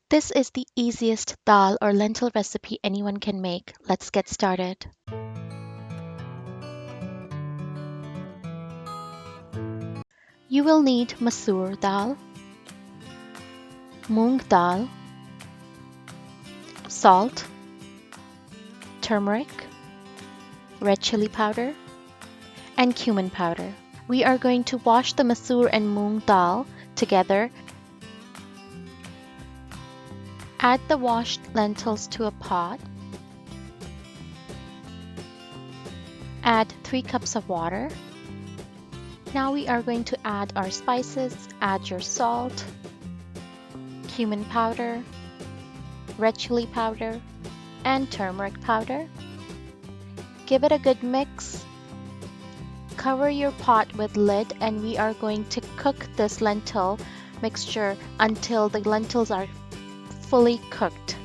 This is the easiest dal or lentil recipe anyone can make. Let's get started. You will need Masoor dal, Moong dal, salt, turmeric, red chili powder, and cumin powder. We are going to wash the Masoor and Moong dal together. Add the washed lentils to a pot. Add 3 cups of water. Now we are going to add our spices. Add your salt, cumin powder, red chili powder, and turmeric powder. Give it a good mix. Cover your pot with lid and we are going to cook this lentil mixture until the lentils are fully cooked.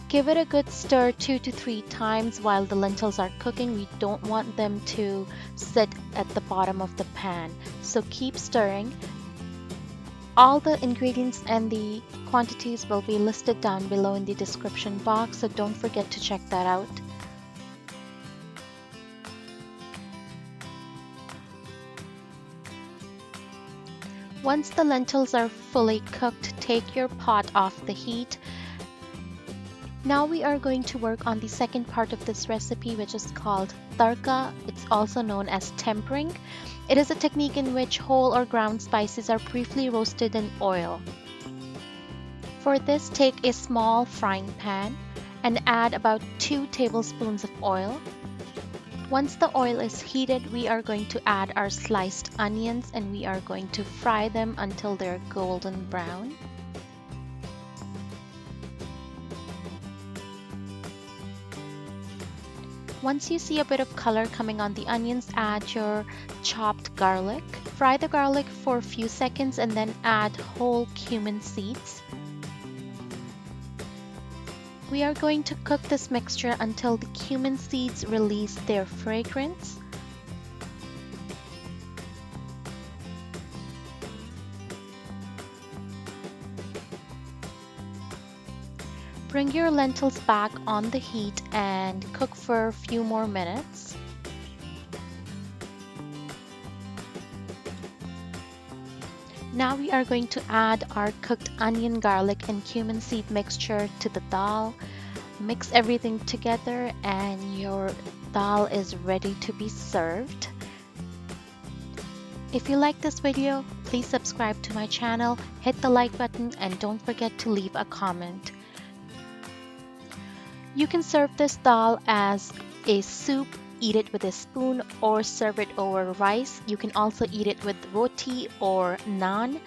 Give it a good stir 2 to 3 times while the lentils are cooking. We don't want them to sit at the bottom of the pan, so keep stirring. All the ingredients and the quantities will be listed down below in the description box, so don't forget to check that out. Once the lentils are fully cooked, take your pot off the heat. Now we are going to work on the second part of this recipe, which is called Tarka. It's also known as tempering. It is a technique in which whole or ground spices are briefly roasted in oil. For this, take a small frying pan and add about 2 tablespoons of oil. Once the oil is heated, we are going to add our sliced onions and we are going to fry them until they're golden brown. Once you see a bit of color coming on the onions, add your chopped garlic. Fry the garlic for a few seconds and then add whole cumin seeds. We are going to cook this mixture until the cumin seeds release their fragrance. Bring your lentils back on the heat and cook for a few more minutes. Now we are going to add our cooked onion, garlic, and cumin seed mixture to the dal. Mix everything together and your dal is ready to be served. If you like this video, please subscribe to my channel, hit the like button, and don't forget to leave a comment. You can serve this dal as a soup, eat it with a spoon, or serve it over rice. You can also eat it with roti or naan.